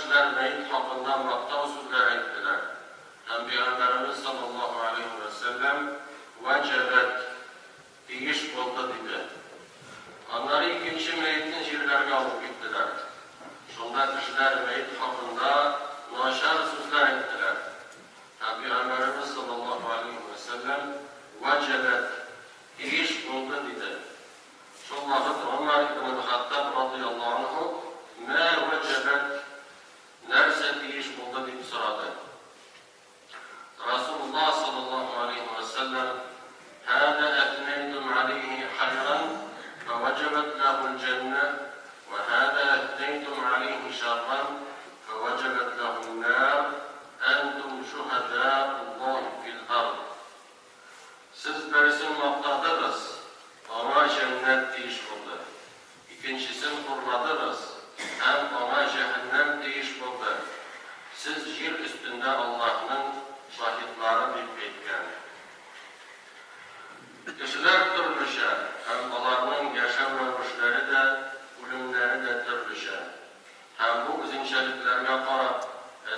kişiler meyit hakkında maktav sözler ettiler. Hem Peygamberimiz sallallahu aleyhi ve sellem vecebet iş oldu dedi. Onları ikinci meyitin jirlerine alıp gittiler. Şunda kişiler meyit hakkında naşar sözler ettiler. Hem Peygamberimiz sallallahu aleyhi ve sellem vecebet iş oldu dedi. Şu vakit Ömer İbn-i Hattab radıyallahu anhu me vecebet nerse iş oldu diye soradı. Resulullah sallallahu aleyhi ve sellem hâde etneytum aleyhi hayran fe vecebet lehul cennet ve hâde etneytum aleyhi şarran fe vecebet lehul nâr entum şuhedâullahi fil ard. Siz birisini maqtadınız ama cennet iş oldu. İkincisini kurladınız hem ona cehennem iş oldu. Siz yer üstünde Allah'ın şahitleri bir etken. Kişiler türlüşe, hem onların yaşam rövüşleri de, ölümleri de türlüşe. Hem bu izinçeliklerine karab,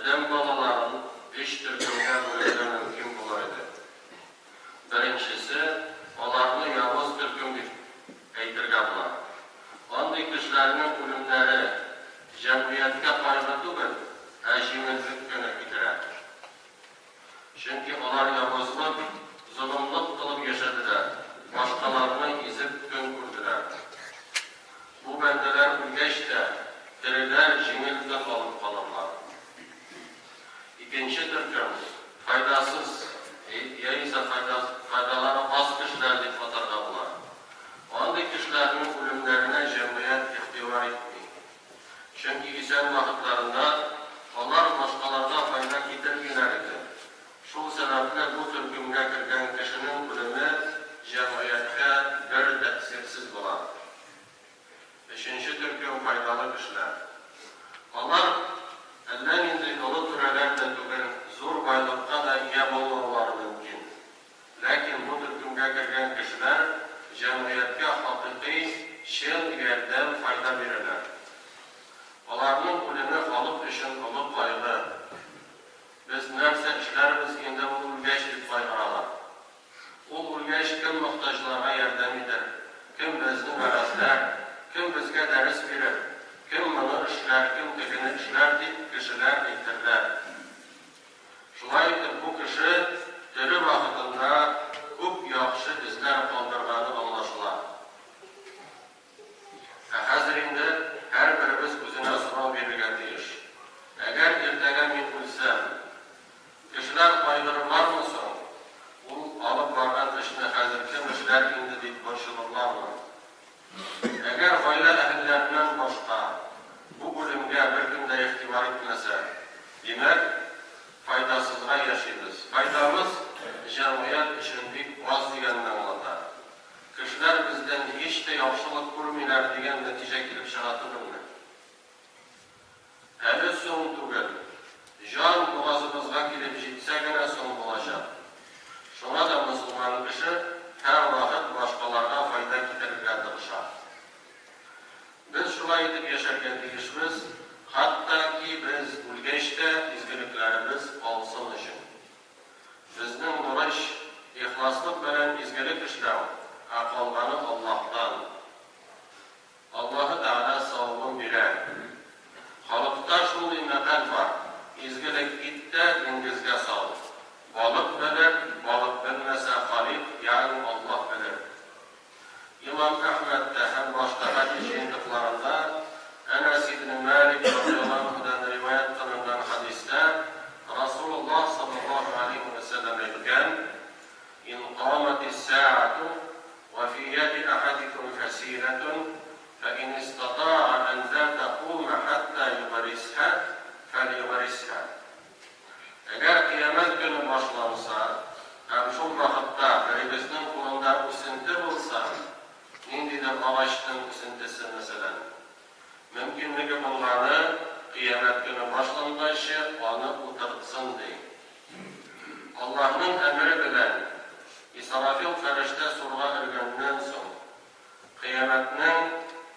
edem balaların iş türkümde böyle mümkün olaydı. Birincisi, onlarını yavuz türkümdür eytirganlar. Onday kişilerinin ölümleri cemiyetke kaygı değil, eşimizlik günü bitirer. Çünkü onlar yavuzluk, zulümlük kılıp yaşadılar. Başkalarını izip gün kurdular. Bu bendeler ülgeçte, diriler cimilde kalıp kalırlar. İkinci türküm, faydasız, ya ise faydaları az kişilerlik fotoğraflar. Ondaki kişilerin ölümlerine cemiyet ihtivar etmiyor. Çünkü isen vakitlerinde onlar başkalarına fayda getirgilerdi. Şu sebeple bu türkümle kirgen kişinin ölümü cemiyette bir tesirsiz bular. Beşinci türküm faydalı kişiler. Onlar elden indi dolu türelerden tüken zor baylıkta da iyi bulmaları mümkün. Lakin bu türkümle kirgen kişiler cemiyette hakiki şen yerden fayda verirler. Onların ölümü alıp işin alıp kaygı. Biz nerse işlerimiz indi bu ülgeçlik faydalar. O ülgeç kim muhtaçlara yardım eder, kim bizni veresler, kim bizge ders verir, kim bunu işler, kim tekini işler deyip kişiler etirler. Şulaydır bu kişi diri vakitinde çok yaxşı izler kaldırganı anlaşılar. Hazırında her birimiz özüne sınav verilgen iş. Eğer ertege min bilsem, kişiler kaygırırlar mısın? Bu alıp vargan işine hazır kim işler indi deyip başılırlar mı? Eğer aile ehillerinden başka bu bölümde bir günde ihtibar etmese, demek faydasızlığa yaşayırız. Faydamız cemiyet içindik vaz diyenle anlatar. Kişiler bizden hiç de yaxşılık kurmaylar diyen netice gelip şahatırırlar. Hele son tügel, can boğazımızga gelip jitse gene son olacak. Şuna da Müslüman kişi her vakit başkalarına fayda getirirler şart. Biz şulay edip yaşarken deyişimiz, hatta ki biz ülgeçte izgiliklerimiz olsun için. Bizning uğraş, ihlaslık bilen izgilik işler, kalganı Allah'tan. Allah-u Teala savabını birer. Halıkta şunday meqal var, izgilik itte dengizge salır. Balık bilir, balık bilmese Halik, yani Allah bilir. İmam Ahmet'te hem başka hadis yayınlıklarında Enes İbn-i Malik radıyallahu anh'dan rivayet kılınan hadiste Resulullah sallallahu aleyhi ve sellem etken İn qâmetis sâ'atu ve fî yedi ahadikum fesîletun fe in istatâ'a en lâ tekûme hattâ yugarisha felyugarisha. Eğer kıyamet günü başlansa hem şu vakitte birimizin kulunda üsüntü bulsa nindi de ağaçtın üsüntüsü mesela. Mümkünlüğü bunları kıyamet günü başlandışı onu utırsın diye. Allah'ın emri bilen İsrafil ferişte surga ergenden son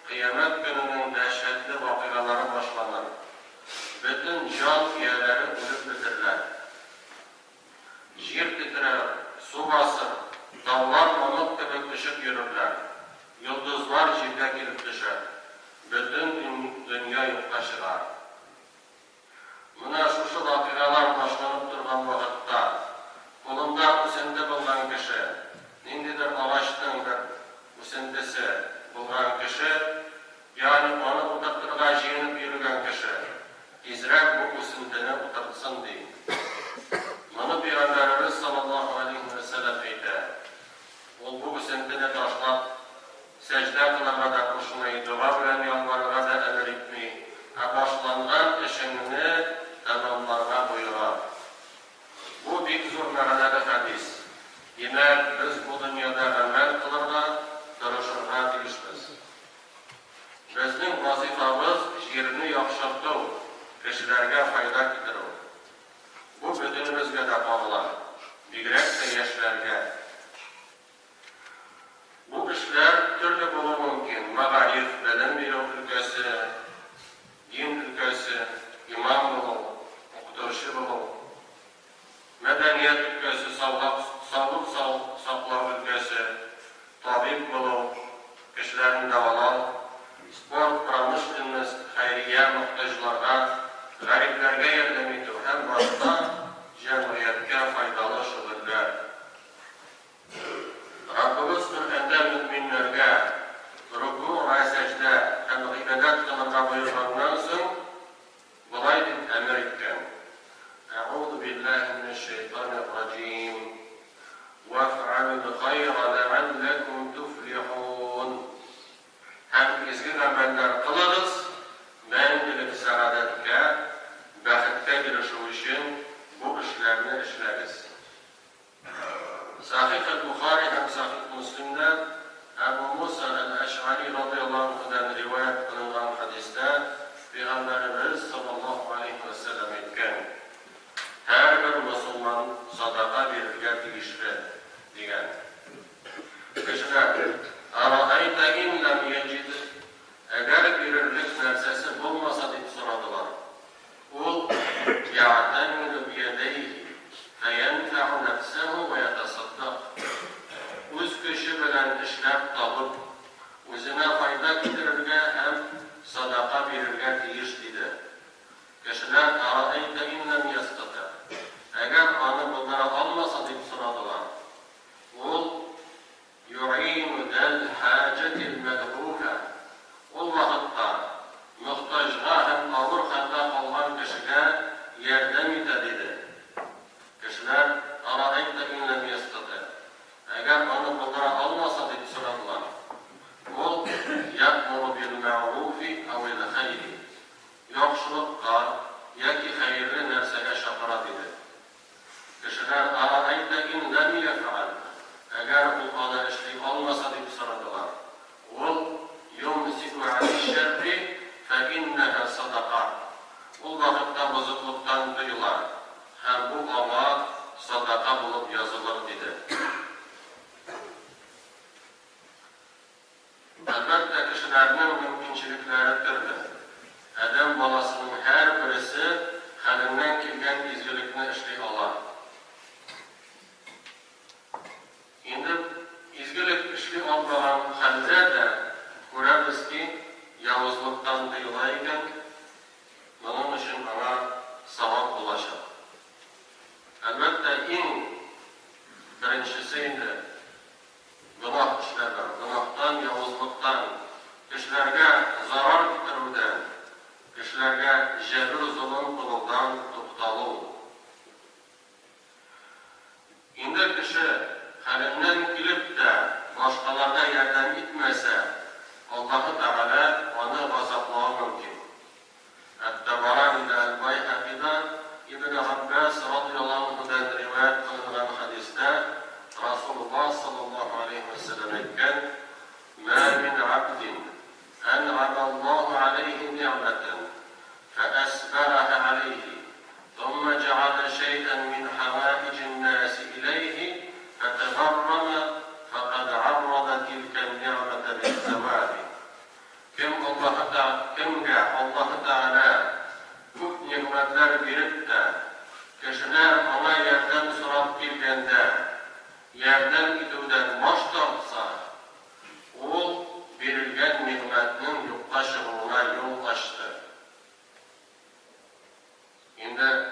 kıyamet gününün dehşetli vakıgaları başlanır. bütün can üyeleri ölüp bitirirler. Yer titrer, su basır, dağlar mamut gibi ışık yürürler. Yıldızlar jirge gelip düşer. Bütün dünya yokta çıkar. Mına şuşu vakıgalar başlanıp durgan vakıtta, kolunda üsende bulgan kişi, nindidir ağaçtın bir üsendesi bulgan kişi, yani onu utartırga jiyinip yürügen kişi, izrek bu üsendini utartsın deyin. Bunu Peygamberimiz sallallahu aleyhi ve sellem eydi. Ol bu üsendini taşlap, secde kılana da koşmayı, dua bilen yalvarına da emir etmeyi, başlangan işini tamamlarına buyurar. Bu bir zor mağanada hadis. Demek biz bu dünyada amel kılırga, duruşurga tilişmiz. Bizning vazifamiz yerini yaxshilatib, kishilarga foyda keltirib. Bu butunimizga da bağlar, bigrak da yoshlarga. Bu işler türlü bo'lishi mumkin. Ma'arif, bilim beruv ülkesi, din ülkesi, imam bo'luv, o'qituvchi bo'luv, madaniyat ülkesi, sog'liq saqlaw ülkesi, tabib bo'luv, kishilarni davolaw, sport, pромышленность, xayriya muhtojlarga, g'ariblarga yordam etuv ham boshqa jamiyatga foydali shug'ullar. Rabbimiz Qur'onda müminlerge ruku ve secde hem ibadet kılınca buyurgandan so'ng bulay deb emir etgan. Euzu billahi mineşşeytanirracim. Vef'alul hayra leallekum tuflihun. Hem izgi ameller kılırız, mengilik saadatga, baxtga erişish uchun bu ishlarni ishlaymiz. Sahih al-Bukhari hem Sahih Müslim'de Ebu Musa el-Eş'ari radıyallahu anh'dan rivayet kılınan hadiste Peygamberimiz sallallahu aleyhi ve sellem etken her bir Müslüman sadaka verirge tegişli degan. Kişiler ara'ayta in lam yecid eğer verirlik narsasi bulmasa deb so'radilar. Ul ya'tamidu biyadayhi feyenfa'u nefsehu ve yatasaddaq. O'z kuchi bilan ishlab topib, o'zine foyda keltirishga ham sadaqa berishga tegish dedi. Kishilar ara'ayta in lam yastati. Agar onu bildira olmasa deb so'radilar. Ul yu'inu dal hajatil madhufa. Ul vaqtda muhtojga ham og'ir holda qolgan kishiga yordam etadi dedi. Kishilar ara'ayta in lam yastati. Agar onu bildira olmasa deb so'radilar. Ul ya'muru bil ma'rufi aw al khayri. Yaxshilikqa yoki xayrli narsaga chaqiradi dedi. Kishilar ara'ayta in lam yaf'al. Agar u ona ishlay olmasa deb so'radilar. Ul yumsiku 'ani sharri fa innaha sadaqa. U vaqtda buzuqlikdan tiyilar. Hem bu ona sadaka bulup yazılır dedi. Elbette kişilerinin mümkünçilikleri türlü. Adam balasının her birisi halinden kelgen izgilikni işlay olar. Endi izgilik işlay olmagan halda da ko'ramizki, yovuzlikdan tiyilar ekan, bunun uchun ona savob bo'ladi. Elbette en birincisi indi günah işlerden, günahtan, yavuzluktan, kişilerge zarar getirmeden, kişilerge jebir zulüm kılından tuttalı. Indi kişi halinden gelip de başkalarına yardım etmese, Allah-u Teala onu gazaplığa mümkün. Ettebarani el-Bayhaki'den İbn Abbas radıyallahu anh'dan rivayet kılınan hadiste Resulullah sallallahu aleyhi ve sellem etken مَا مِنْ عَبْدٍ أَنْعَمَ اللّٰهُ عَلَيْهِ نِعْمَةً فَأَسْبَرَهَا عَلَيْهِ ثُمَّ جَعَلَ nimetler verip de, kişiler ona yerden sorup gelgende, yerden gituvden baş tartsa, o verilgen nimetinin yokta çıkımına yol açtı. Şimdi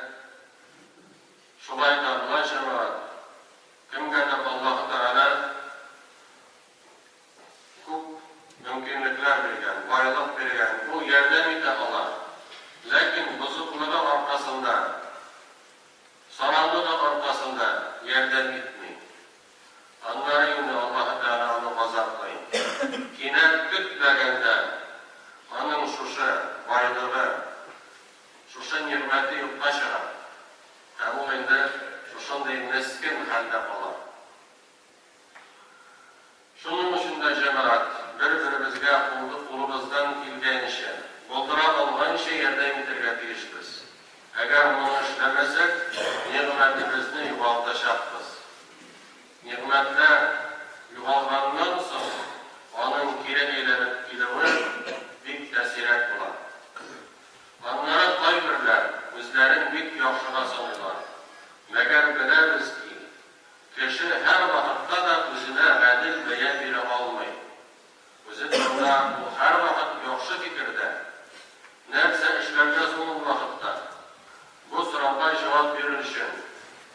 şulay tarla cemaat, kimgedir Allah-u Teala çok mümkünlükler vergen, bayılık vergen, bu yerden ite alar. Lakin bozukluğu arkasında, sanallığı arkasında yerden gitmeyin. Onları yine Allah-u Teala'nı gazaplayın. Kine kütmegende, onun şuşu, baylığı, şuşu nimeti yokta çıkar. Hem o indi şuşunday meskin halde kalar. Şunun için de cemaat, birbirimizge kulumuzdan kilgen işe, buldura olgan şey yerden getirge tiyiştiz. Eğer bunu işlemesek, nimetimizni yuvaldaşapız. Nimetler yuvalgandan sonra, onun kire eğlenip kilimi bik tesiret bular. Onlara kaybırlar, bizlerin bik yakşına sanırlar. Meğer biliriz ki, kişi her vakitte da özüne adil veya biri almayın. Özünde bu her vakit yakşı fikirde, nerse işlerce sonun vakitte, bu sırada cevap verilişin,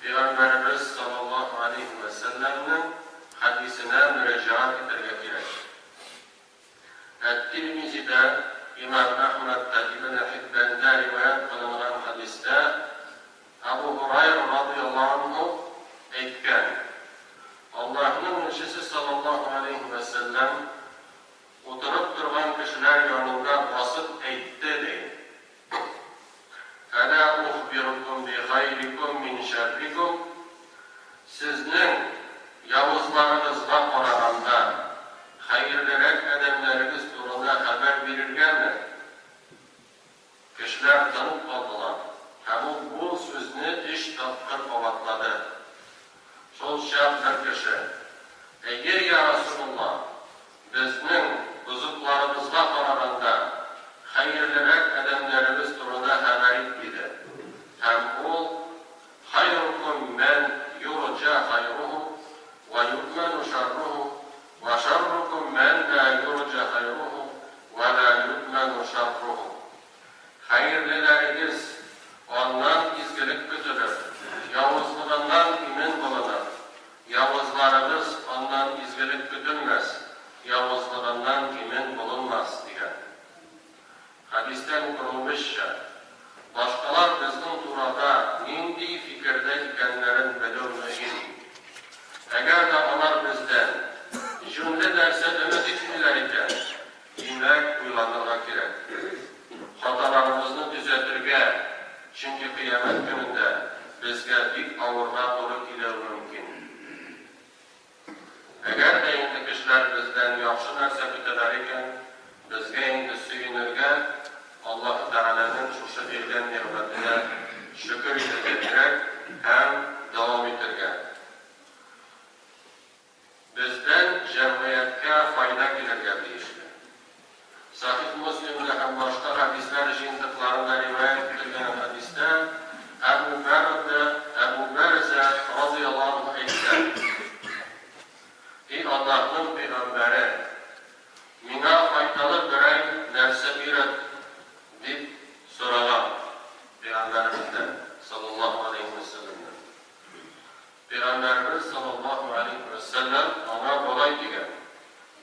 Peygamberimiz sallallahu aleyhi ve sellem'in hadisine müracaat ettirmek gerek. Et-Tirmizi'de İmam Ahmed'de İbn Hibban'da rivayet kılınan hadiste Ebu Hurayra radıyallahu anh etken Allah'ın elçisi sallallahu aleyhi ve sellem oturup durgan kişiler yanında basıp etti deyip Ela uhbirukum bi hayrikum min şerrikum siznin yavuzlarınızla oranında hayırlırek edemleriniz durumda haber verirgenler. Kişiler tanıp kaldılar. Hem bu sözünü iş tapkır kovatladı. Sol şahslar kişi. Eğer ya Resulullah bizning buzuklarımızla oranında hayırlırek edemlerimiz durumda haber etmedi. Hem o hayrukum men yurca hayruhu ve yutmenu şerruhu ve şerrukum men la yurca hayruhu ve la yutmenu şerruhu. Hayırlılarınız ondan izgilik götürür. Yavuzluğundan emin bulunur. Yavuzlarınız ondan izgilik götürmez. Yavuzluğundan emin bulunmaz diye. Hadisten kurulmuşça başkalar bizden turada nindi fikirde ikenlerin belirleyin. Eğer de onlar bizden cümle derse ümit etmiler iken dinlek uylanırga gerek. Hatalarımızı düzeltirge, çünkü kıyamet gününde bizge dik avurga doğru kiler mümkün. Eğer de indi kişiler bizden yaxşı narsa kütüler iken bizge indi süyünürge Allah-u Teala'nın şuşu vergen nimetine şükür ettirerek hem devam ettirgen. Bizden cemiyetke fayda gelirge deyişti. Sahih Müslim'de hem başka hadisler jindiklarında rivayet edilgen hadiste Ebu Berze radıyallahu anh etken Ey Allah'ın peygamberi mina faydalı birer nerse biret deyip soralan Peygamberimizden sallallahu aleyhi ve sellem'den. Peygamberimiz sallallahu aleyhi ve sellem ona kolay diyen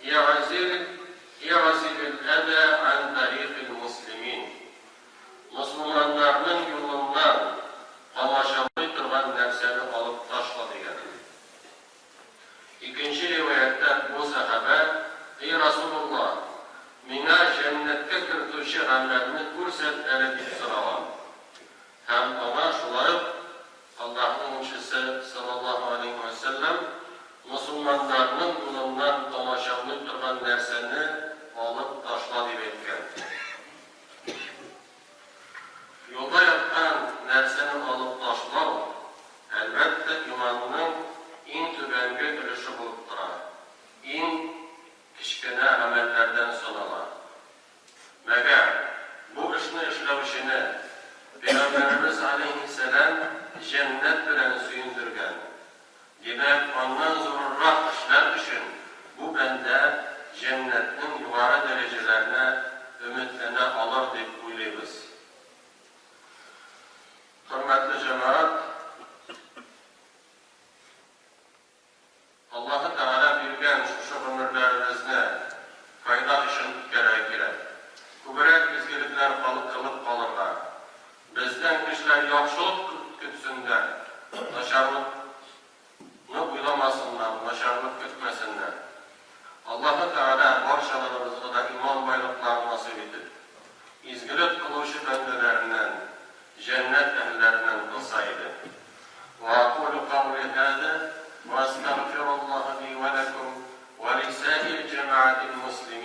İ'azilil ede an tarikil muslimin Müslümanların yolundan kamaşamayı durgan nerseni alıp taşla diyen. İkinci rivayette bu sahabe Ey Resulullah mina cennetke kırtuşu amelini kurset eredip sıralan. Hem ona şulayıp Allah'ın elçisi sallallahu aleyhi ve sellem Müslümanların yolundan kamaşamayı durgan nerseni alıp taşla diye etken. Yolda yapkan nerseni alıp taşla elbette imanının in tübengi ölüşü bulup durar. İn kişkine amellerden sonralar. Meğer bu işini işlemişini Peygamber cennet bilen suyundurgan. Demek ondan zorunrak işler için bu bende cennetin yukarı derecelerine ümitlene alır deyip uylayız. Hürmetli cemaat, Allah-u Teala bilgen şu ömürlerimizde fayda için gerekir. Kubrek bizgilikler kılıp kalırlar. Bizden kişiler yaxşılık kütsünler, naşarlıkını buylamasınlar, naşarlık kütmesinler. Allah-u Teala barşalarımızda da iman bayraklarını nasip edip, izgilik kılışı bendelerinden, cennet ehlilerinden kılsaydı. وأقول قولي هذا وأستغفر الله لي ولكم ولسائر جماعة المسلمين